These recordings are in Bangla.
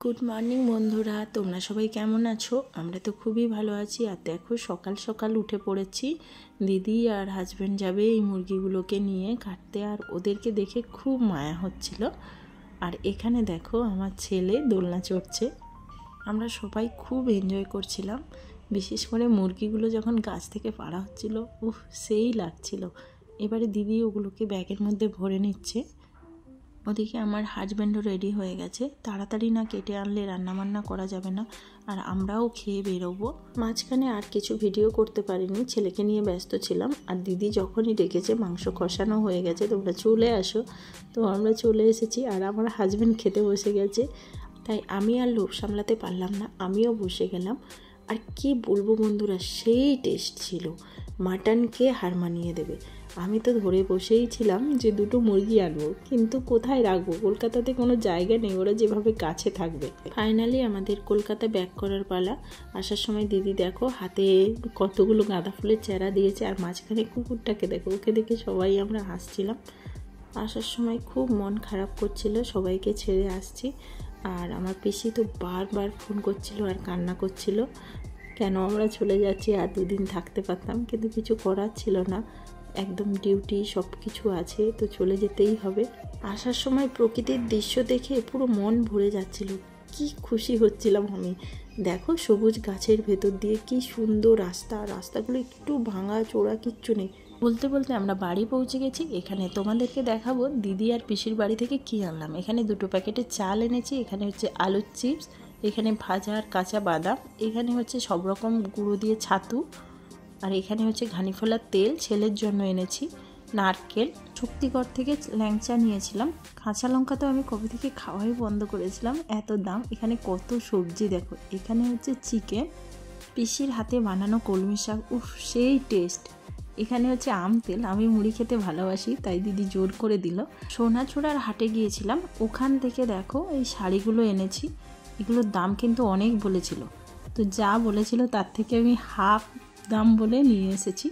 গুড মর্নিং বন্ধুরা, তোমরা সবাই কেমন আছো? আমরা তো খুবই ভালো আছি। আর দেখো সকাল সকাল উঠে পড়েছি। দিদি আর হাজব্যান্ড যাবে এই মুরগিগুলোকে নিয়ে কাটতে, আর ওদেরকে দেখে খুব মায়া হচ্ছিল। আর এখানে দেখো আমার ছেলে দোলনা চড়ছে। আমরা সবাই খুব এনজয় করছিলাম, বিশেষ করে মুরগিগুলো যখন গাছ থেকে পাড়া হচ্ছিল, সেই লাগছিল। এবারে দিদি ওগুলোকে ব্যাগের মধ্যে ভরে নিচ্ছে। ওদিকে আমার হাজব্যান্ডও রেডি হয়ে গেছে। তাড়াতাড়ি না কেটে আনলে রান্নাবান্না করা যাবে না, আর আমরাও খেয়ে বেরোবো। মাঝখানে আর কিছু ভিডিও করতে পারিনি, ছেলেকে নিয়ে ব্যস্ত ছিলাম। আর দিদি যখনই ডেকেছে মাংস কষানো হয়ে গেছে, তোমরা চলে আসো, তো আমরা চলে এসেছি। আর আমার হাজব্যান্ড খেতে বসে গেছে, তাই আমি আর লোভ সামলাতে পারলাম না, আমিও বসে গেলাম। আর কি বলবো বন্ধুরা, সেই টেস্ট ছিল, মাটনকে হার মানিয়ে দেবে। আমি তো ধরে বসেই ছিলাম যে দুটো মুরগি আনবো, কিন্তু কোথায় রাখবো? কলকাতাতে কোনো জায়গা নেই, ওরা যেভাবে কাছে থাকবে। ফাইনালি আমাদের কলকাতা ব্যাক করার পালা। আসার সময় দিদি দেখো হাতে কতগুলো গাঁদা ফুলের চারা দিয়েছে, আর মাঝখানে কুকুরটাকে দেখো, ওকে দেখে সবাই আমরা হাসছিলাম। আসার সময় খুব মন খারাপ করছিল, সবাইকে ছেড়ে আসছি। আর আমার পিসি তো বারবার ফোন করছিল আর কান্না করছিল, কেন আমরা চলে যাচ্ছি, আর দুদিন থাকতে পারতাম, কিন্তু কিছু করার ছিল না, একদম ডিউটি সব কিছু আছে, তো চলে যেতেই হবে। আসার সময় প্রকৃতির দৃশ্য দেখে পুরো মন ভরে যাচ্ছিল, কি খুশি হচ্ছিলাম আমি। দেখো সবুজ গাছের ভেতর দিয়ে কি সুন্দর রাস্তাগুলো একটু ভাঙা চোরা কিচ্ছু নেই। বলতে বলতে আমরা বাড়ি পৌঁছে গেছি। এখানে তোমাদেরকে দেখাবো দিদি আর পিসির বাড়ি থেকে কি আনলাম। এখানে 2 প্যাকেটের চাল এনেছি, এখানে হচ্ছে আলুর চিপস, এখানে ভাজা আর কাঁচা বাদাম, এখানে হচ্ছে সব রকম গুঁড়ো দিয়ে ছাতু, আর এখানে হচ্ছে ঘানি ফোলার তেল ছেলের জন্য এনেছি, নারকেল। শক্তিগড় থেকে ল্যাংচা নিয়েছিলাম। কাঁচা লঙ্কা তো আমি কবে থেকে খাওয়াই বন্ধ করেছিলাম, এত দাম। এখানে কত সবজি দেখো, এখানে হচ্ছে চিকেন, পিসির হাতে বানানো কলমি শাক, সেই টেস্ট। এখানে হচ্ছে আম তেল, আমি মুড়ি খেতে ভালোবাসি, তাই দিদি জোর করে দিল। সোনাচূড়ার হাটে গিয়েছিলাম, ওখান থেকে দেখো এই শাড়িগুলো এনেছি। এগুলোর দাম কিন্তু অনেক বলেছিল, তো যা বলেছিল তার থেকে আমি হাফ দাম বলে নিয়ে এসেছি।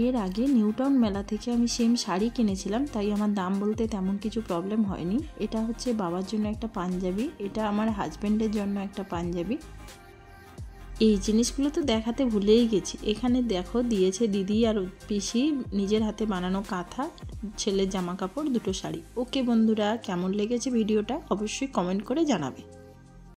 এর আগে নিউটাউন মেলা থেকে আমি সেম শাড়ি কিনেছিলাম, তাই আমার দাম বলতে তেমন কিছু প্রবলেম হয়নি। এটা হচ্ছে বাবার জন্য একটা পাঞ্জাবি, এটা আমার হাজব্যান্ডের জন্য একটা পাঞ্জাবি। এই জিনিসগুলো তো দেখাতে ভুলেই গেছি। এখানে দেখো দিয়েছে দিদি আর পিসি নিজের হাতে বানানো কাঁথা, ছেলের জামা কাপড়, 2 শাড়ি। ওকে বন্ধুরা, কেমন লেগেছে ভিডিওটা অবশ্যই কমেন্ট করে জানাবে।